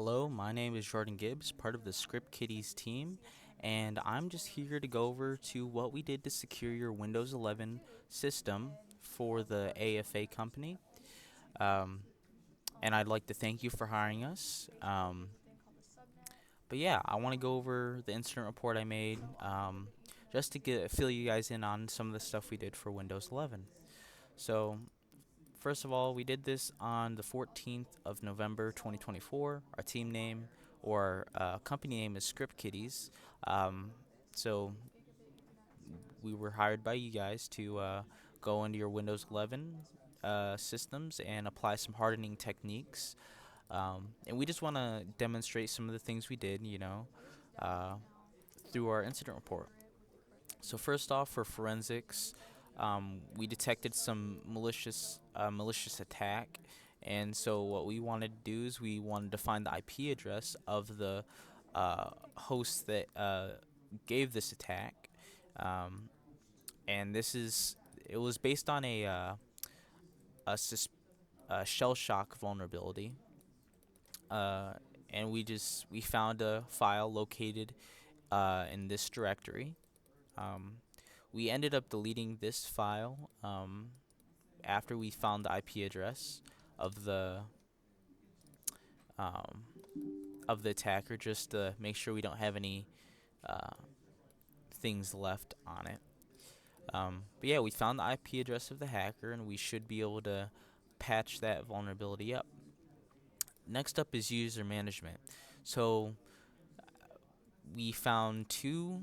Hello, my name is Jordan Gibbs, part of the Script Kiddies team, and I'm just here to go over to what we did to secure your Windows 11 system for the AFA company. Um, and I'd like to thank you for hiring us. But yeah, I want to go over the incident report I made just to fill you guys in on some of the stuff we did for Windows 11. So, first of all, we did this on the 14th of November 2024. Our team name or company name is Script Kiddies. Um, so we were hired by you guys to go into your Windows 11 systems and apply some hardening techniques. And we just want to demonstrate some of the things we did, uh, through our incident report. So first off, for forensics, we detected some malicious attack, and so what we wanted to do is we wanted to find the IP address of the host that gave this attack, um, and it was based on a, sus- a shell shock vulnerability, uh, and we found a file located in this directory. Um, we ended up deleting this file after we found the IP address of the um, of the attacker, just to make sure we don't have any uh, things left on it. But yeah, we found the IP address of the hacker, and we should be able to patch that vulnerability up. Next up is user management. So we found two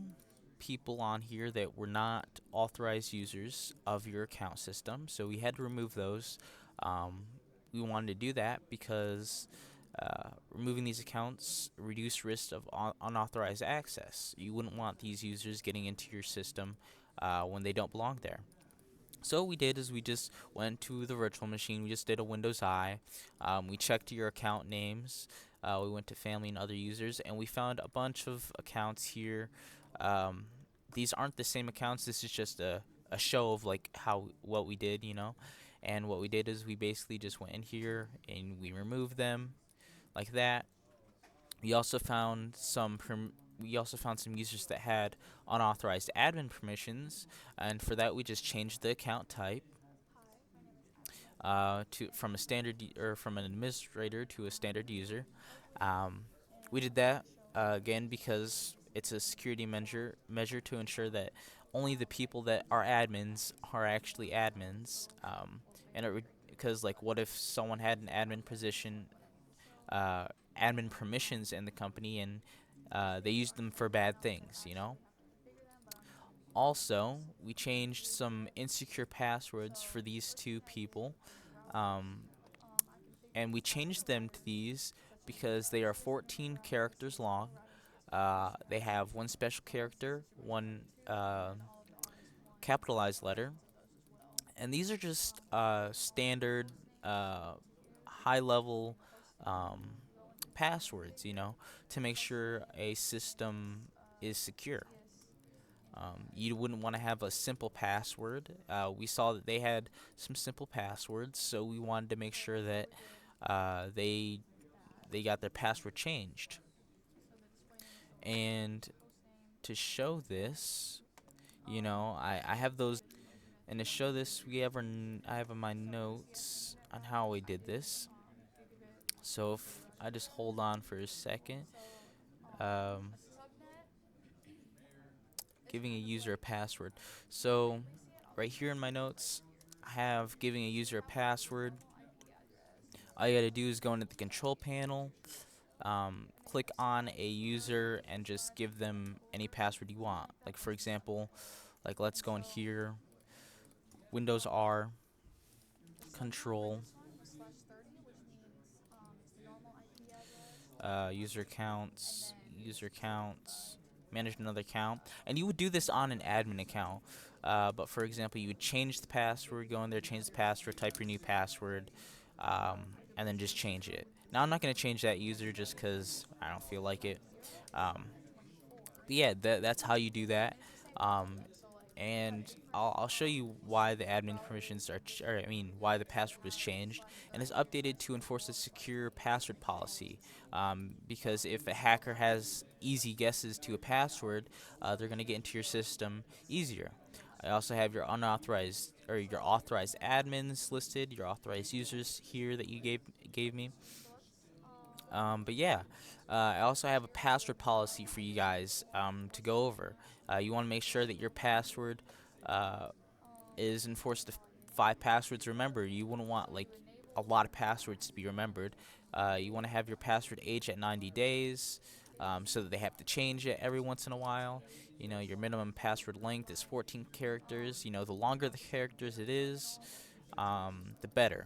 people on here that were not authorized users of your account system, so we had to remove those. Um, we wanted to do that because removing these accounts reduce risk of unauthorized access. You wouldn't want these users getting into your system when they don't belong there. So what we did is we just went to the virtual machine. We just did a Windows I. We checked your account names. We went to family and other users, and we found a bunch of accounts here. Um, these aren't the same accounts. This is just a show of like how what we did, And what we did is we basically just went in here and we removed them like that. We also found some users that had unauthorized admin permissions, and for that we just changed the account type to from a or from an administrator to a standard user. Um, we did that again because it's a security measure to ensure that only the people that are admins are actually admins. And because like what if someone had an uh, admin permissions in the company and they used them for bad things. Also, we changed some insecure passwords for these two people, um, and we changed them to these because they are 14 characters long. They have one special character, one capitalized letter, and these are just standard uh, high level um, passwords, to make sure a system is secure. You wouldn't want to have a simple password. We saw that they had some simple passwords, so we wanted to make sure that they got their password changed. And to show this, I have those. And to show this, I have in my notes on how we did this. So if I just hold on for a second, um, giving a user a password. So right here in my notes, I have giving a user a password. All you gotta do is go into the control panel, click on a user, and just give them any password you want. Like for example, like let's go in here, Windows R, Control, user accounts, manage another account, and you would do this on an admin account. But for example, you would change the password, go in there, change the password, type your new password, and then just change it. Now I'm not going to change that user just because I don't feel like it. But yeah, that's how you do that. Um, and I'll show you why the admin permissions are, or I mean, why the password was changed, and it's updated to enforce a secure password policy. Because if a hacker has easy guesses to a password, they're gonna get into your system easier. I also have your unauthorized or your authorized admins listed, your authorized users here that you gave me. But yeah, I also have a password policy for you guys to go over. You want to make sure that your password uh, is enforced to 5 passwords. Remember, you wouldn't want like a lot of passwords to be remembered. You want to have your password age at 90 days, so that they have to change it every once in a while. You know, your minimum password length is 14 characters. You know, the longer the characters it is, the better.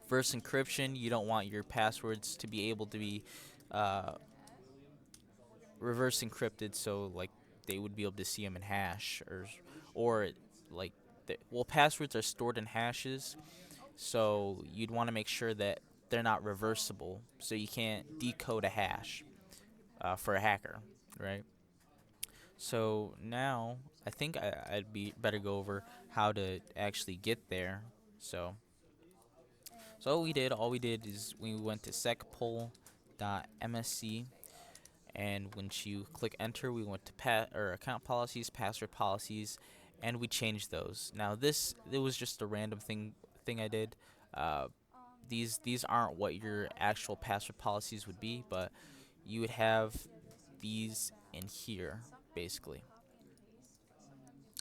Verse encryption, you don't want your passwords to be able to be uh, reverse encrypted, so like they would be able to see them in hash or like well, passwords are stored in hashes, so you'd want to make sure that they're not reversible, so you can't decode a hash for a hacker, right? So now I think I'd be better go over how to actually get there. So all we did is we went to secpoll.msc, and once you click enter, we went to account policies, password policies, and we changed those. Now this it was just a random thing I did. Uh, these aren't what your actual password policies would be, but you would have these in here basically.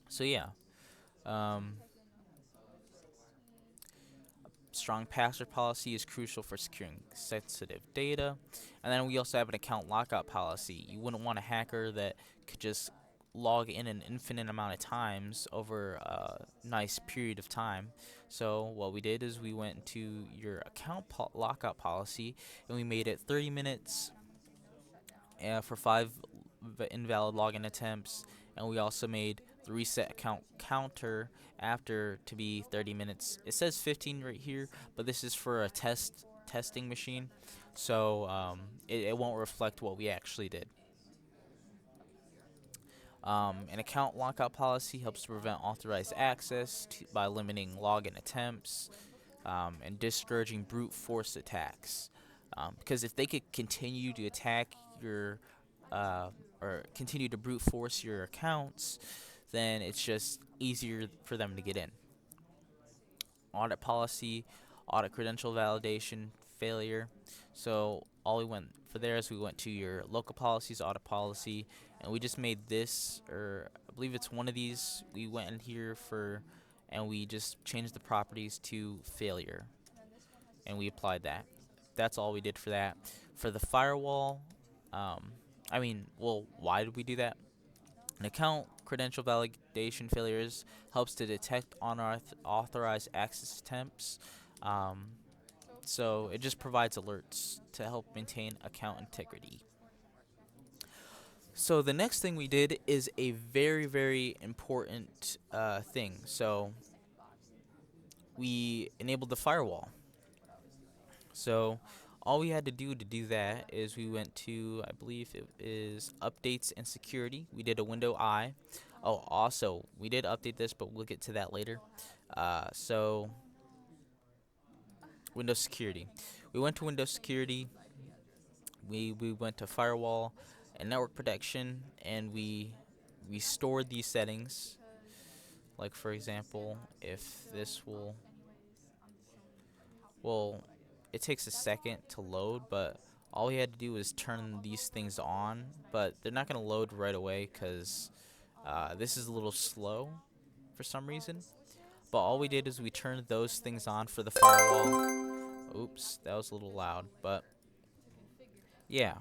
So yeah, um, strong password policy is crucial for securing sensitive data. And then we also have an account lockout policy. You wouldn't want a hacker that could just log in an infinite amount of times over a nice period of time. So what we did is we went to your account lockout policy, and we made it 30 minutes for 5 invalid login attempts, and we also made the reset account counter after to be 30 minutes. It says 15 right here, but this is for a testing machine, so it won't reflect what we actually did. An account lockout policy helps to prevent authorized access by limiting login attempts and discouraging brute force attacks. Because if they could continue to attack your uh, or continue to brute force your accounts, then it's just easier for them to get in. Audit policy, audit credential validation, failure. So all we went for there is we went to your local policies, audit policy, and we just made this, or I believe it's one of these. We went in here for, and we just changed the properties to failure, and we applied that. That's all we did for that. For the firewall, um, well, why did we do that? An account credential validation failures helps to detect unauthorized access attempts. Um, so it just provides alerts to help maintain account integrity. So the next thing we did is a very, very important thing. So we enabled the firewall. So all we had to do that is we went to, I believe it is updates and security. We did a window I. Oh, also we did update this, but we'll get to that later. So Windows security. We went to Windows security. We went to firewall and network protection, and we stored these settings. Like for example, if this will well, it takes a second to load, but all we had to do was turn these things on, but they're not going to load right away because this is a little slow for some reason. But all we did is we turned those things on for the firewall. Oops, that was a little loud, but yeah.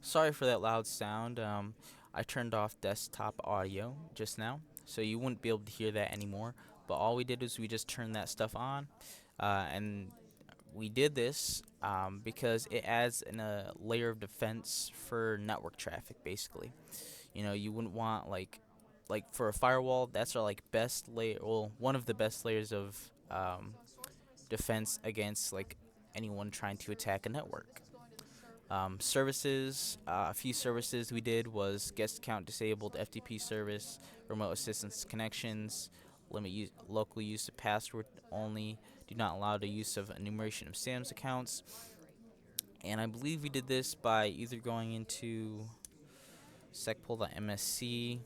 Sorry for that loud sound. I turned off desktop audio just now, so you wouldn't be able to hear that anymore. But all we did was we just turned that stuff on, and we did this because it adds a layer of defense for network traffic. Basically, you know, you wouldn't want like for a firewall. That's our like best layer, well, one of the best layers of defense against like anyone trying to attack a network. Services, a few services we did was guest account disabled, FTP service, remote assistance connections, limit local use of password only, do not allow the use of enumeration of SAMS accounts. And I believe we did this by either going into secpol.msc,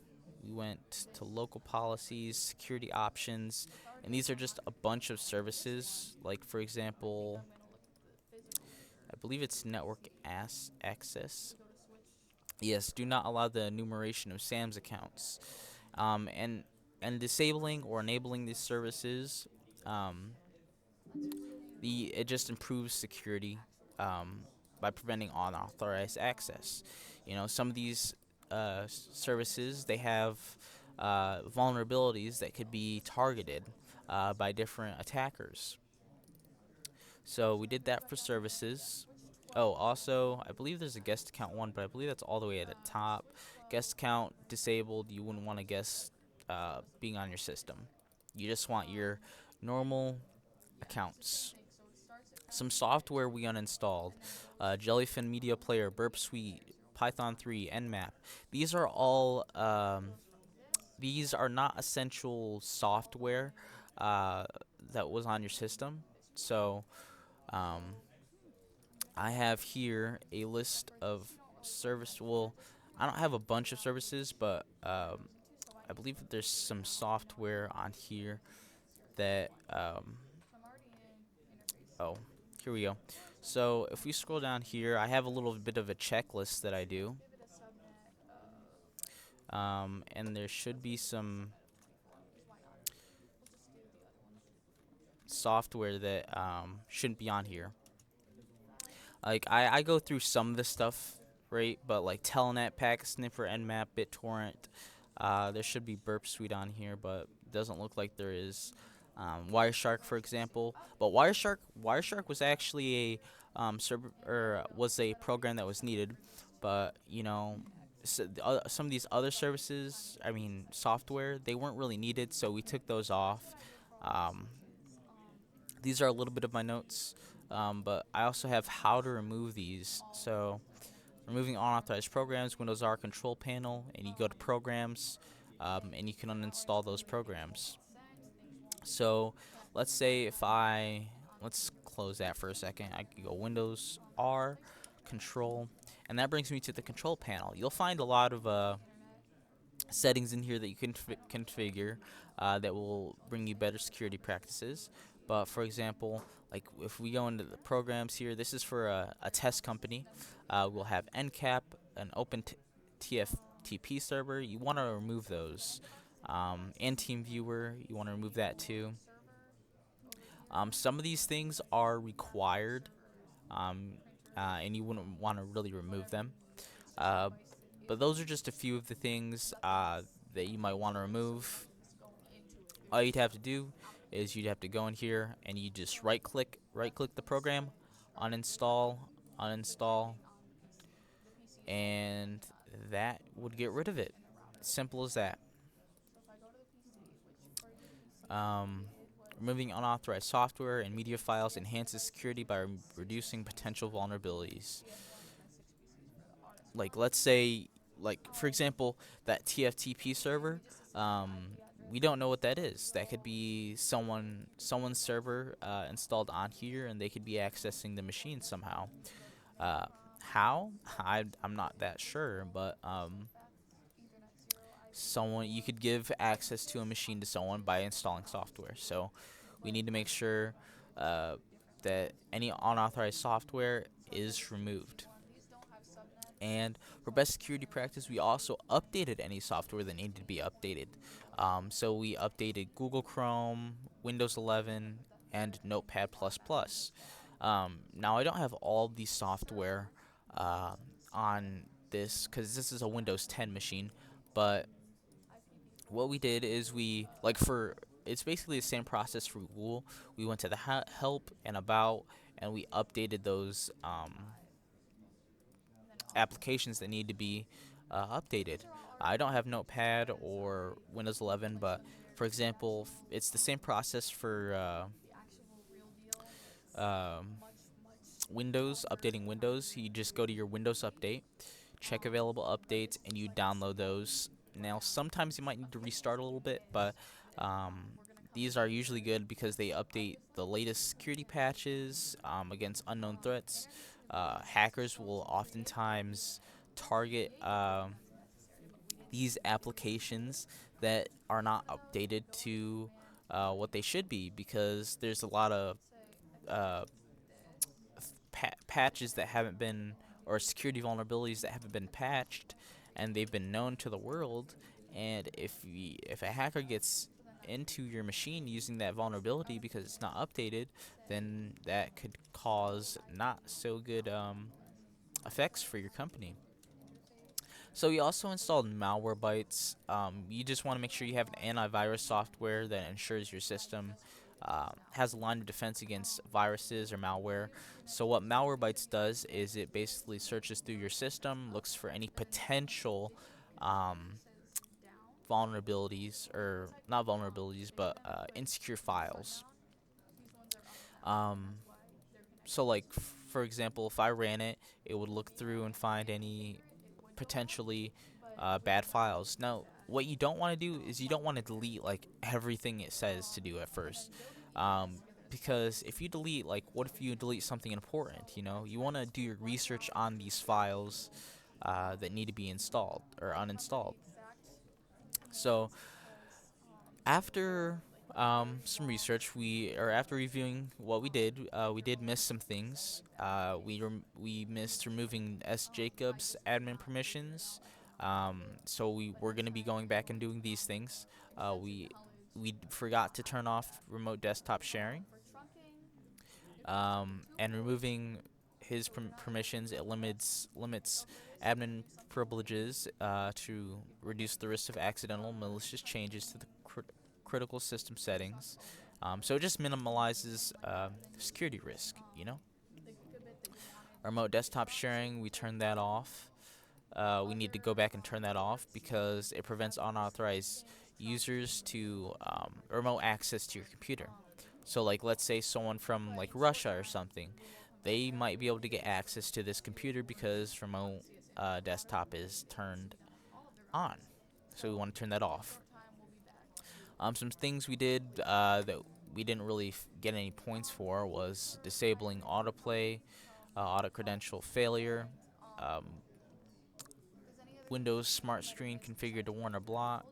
we went to local policies, security options, and these are just a bunch of services. Like, for example, I believe it's network access. Yes, do not allow the enumeration of SAMS accounts. Um, and and disabling or enabling these services, um, it just improves security, um, by preventing unauthorized access. Some of these services, they have vulnerabilities that could be targeted by different attackers. So we did that for services. Oh, also, I believe there's a guest account one, but I believe that's all the way at the top. Guest account disabled, you wouldn't want a guest being on your system. You just want your normal accounts. Some software we uninstalled: Jellyfin Media Player, Burp Suite, Python 3, Nmap. These are all these are not essential software uh, that was on your system. So um, I have here a list of service. Well, I don't have a bunch of services, but I believe that there's some software on here that oh, here we go. So if we scroll down here, I have a little bit of a checklist that I do. And there should be some software that shouldn't be on here. Like, I go through some of the stuff, right? But like Telnet, Packet Sniffer, Nmap, BitTorrent, there should be Burp Suite on here, but it doesn't look like there is. Wireshark, for example, but Wireshark was actually a server, or was a program that was needed, but some of these other services, I mean software, they weren't really needed, so we took those off. Um, these are a little bit of my notes, but I also have how to remove these. So removing unauthorized programs, Windows R control panel, and you go to programs, and you can uninstall those programs. So let's say let's close that for a second. I can go Windows R control, and that brings me to the control panel. You'll find a lot of settings in here that you can configure that will bring you better security practices. But for example, like if we go into the programs here, this is for a test company. We'll have NCAP, an open TFTP server. You want to remove those. And TeamViewer, you want to remove that too. Some of these things are required, um, and you wouldn't want to really remove them. Uh, but those are just a few of the things that you might want to remove. All you'd have to do is you'd have to go in here and you just right click the program, uninstall, uninstall, and that would get rid of it. Simple as that. Um, Removing unauthorized software and media files enhances security by reducing potential vulnerabilities. Like, let's say, like for example, that TFTP server. We don't know what that is. That could be someone's server installed on here, and they could be accessing the machine somehow. Uh, how? I'm not that sure, but someone you could give access to a machine to someone by installing software. So we need to make sure that any unauthorized software is removed. And for best security practice, we also updated any software that needed to be updated. So we updated Google Chrome, Windows 11, and Notepad++. Now I don't have all of these software on this because this is a Windows 10 machine, but what we did is it's basically the same process for Google. We went to the help and about, and we updated those applications that need to be updated. I don't have Notepad or Windows 11, but for example, it's the same process for Windows, updating Windows, you just go to your Windows update, check available updates, and you download those. Now, sometimes you might need to restart a little bit, but um, these are usually good because they update the latest security patches against unknown threats. Hackers will oftentimes target these applications that are not updated to what they should be, because there's a lot of uh, patches that haven't been, or security vulnerabilities that haven't been patched, and they've been known to the world. And if a hacker gets into your machine using that vulnerability because it's not updated, then that could cause not so good effects for your company. So we also installed Malwarebytes. You just want to make sure you have an antivirus software that ensures your system has a line of defense against viruses or malware. So what Malwarebytes does is it basically searches through your system, looks for any potential um, vulnerabilities, or not vulnerabilities, but insecure files. Um, so like for example, if I ran it, it would look through and find any potentially bad files. Now, what you don't want to do is you don't want to delete like everything it says to do at first, um, because if you delete, like, what if you delete something important? You want to do your research on these files that need to be installed or uninstalled. So after some research, after reviewing what we did miss some things. We missed removing S. Jacobs admin permissions. So we're going to be going back and doing these things. We forgot to turn off remote desktop sharing. And removing his permissions, it limits admin privileges to reduce the risk of accidental malicious changes to the critical system settings. So it just minimalizes security risk. Remote desktop sharing, we turn that off. We need to go back and turn that off because it prevents unauthorized users to remote access to your computer. So, like, let's say someone from like Russia or something, they might be able to get access to this computer because remote desktop is turned on. So we want to turn that off. Some things we did that we didn't really get any points for was disabling autoplay, auto credential failure, um, Windows Smart Screen configured to warn or block.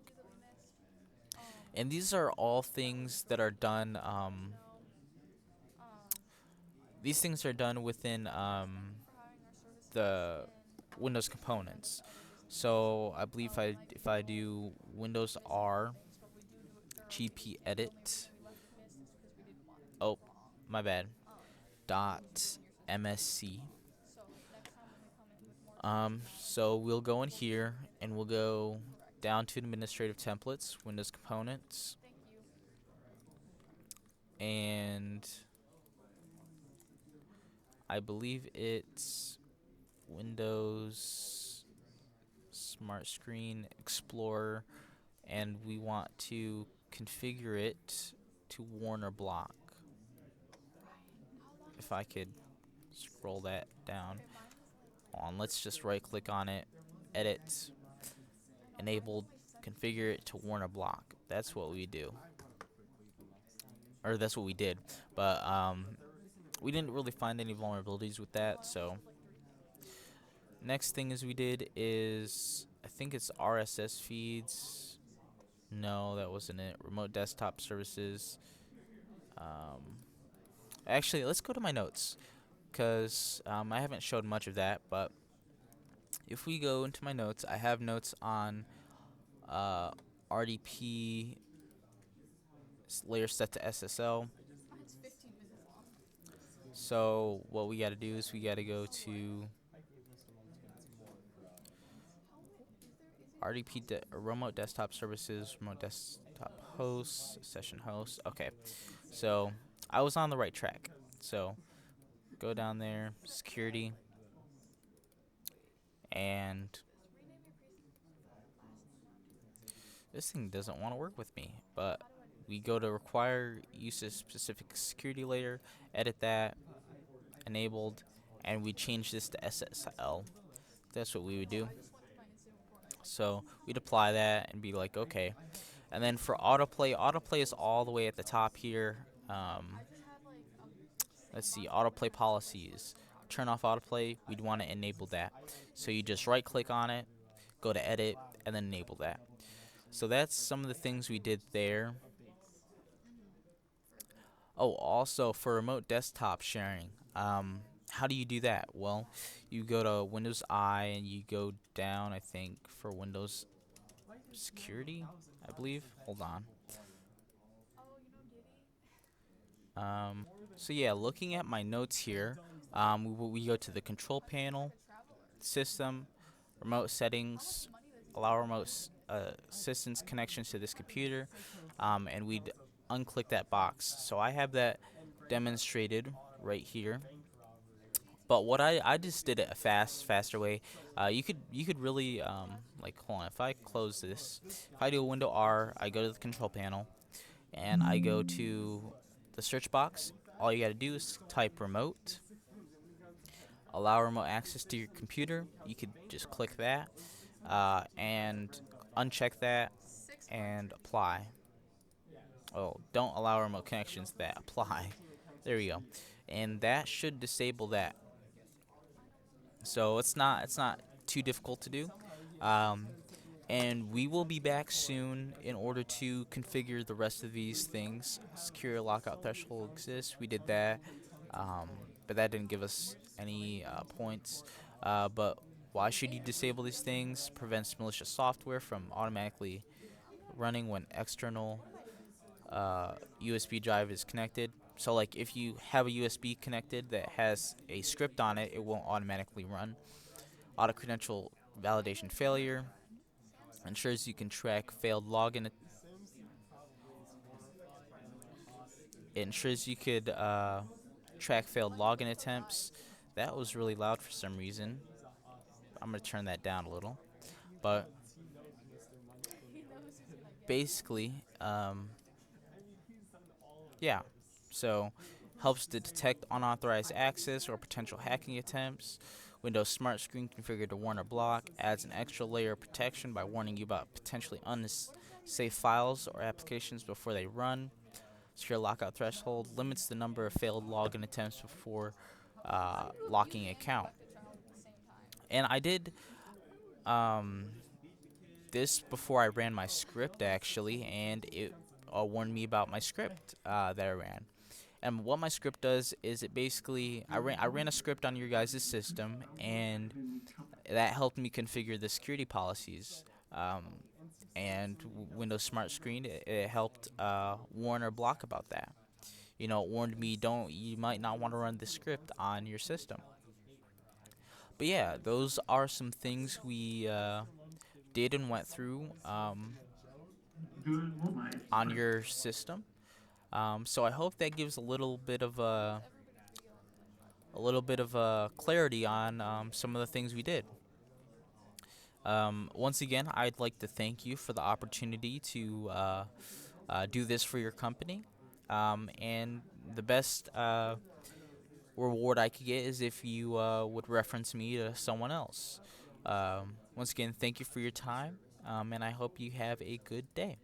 And these are all things that are done. These things are done within the Windows components. So I believe if I do Windows R GP edit, oh, my bad, dot MSC. So we'll go in here and we'll go down to administrative templates, Windows components, and I believe it's Windows Smart Screen Explorer, and we want to configure it to warn or block. If I could scroll that down. Hold on, let's just right click on it, edit, enable, configure it to warn or block. That's what we do. Or that's what we did. But we didn't really find any vulnerabilities with that, so next thing we did is, I think it's RSS feeds. No, that wasn't it. Remote desktop services. Actually, let's go to my notes, because I haven't showed much of that. But if we go into my notes, I have notes on uh, RDP layer set to SSL. So what we got to do is we got to go to remote desktop services, remote desktop hosts, session hosts. Okay, so I was on the right track. So go down there, security, and this thing doesn't want to work with me. But we go to require use of specific security layer, edit that, enabled, and we change this to SSL. That's what we would do. So we'd apply that and be like, okay. And then for autoplay, autoplay is all the way at the top here. Let's see, autoplay policies. Turn off autoplay, we'd want to enable that. So you just right click on it, go to edit, and then enable that. So that's some of the things we did there. Oh, also for remote desktop sharing, how do you do that? Well, you go to Windows I and you go down, I think, for Windows Security, I believe. Hold on. So yeah, looking at my notes here, we go to the control panel, system, remote settings, allow remote assistance connections to this computer, and we'd unclick that box. So I have that demonstrated right here. But what I just did it a faster way. You could really like, hold on. If I close this, if I do a window R, I go to the control panel and I go to the search box. All you got to do is type remote, allow remote access to your computer. You could just click that and uncheck that and apply. Oh, don't allow remote connections. That apply. There we go, and that should disable that. So it's not too difficult to do. Um, and we will be back soon in order to configure the rest of these things. Secure lockout threshold exists. We did that, um, but that didn't give us any points. But why should you disable these things? Prevents malicious software from automatically running when external USB drive is connected. So like if you have a USB connected that has a script on it, it won't automatically run. Auto credential validation failure ensures you can track failed login. It ensures you could track failed login attempts. That was really loud for some reason. I'm gonna turn that down a little. But basically, yeah. So helps to detect unauthorized access or potential hacking attempts. Windows Smart Screen configured to warn or block adds an extra layer of protection by warning you about potentially unsafe files or applications before they run. Secure lockout threshold limits the number of failed login attempts before locking an account. And I did um, this before I ran my script actually, and it warned me about my script that I ran. And what my script does is it basically I ran a script on your guys' system, and that helped me configure the security policies. And Windows Smart Screen, it helped warn or block about that. It warned me, don't you might not want to run the script on your system. But yeah, those are some things we did and went through on your system. So I hope that gives a little bit of clarity on some of the things we did. Once again, I'd like to thank you for the opportunity to do this for your company. And the best reward I could get is if you would reference me to someone else. Once again, thank you for your time, and I hope you have a good day.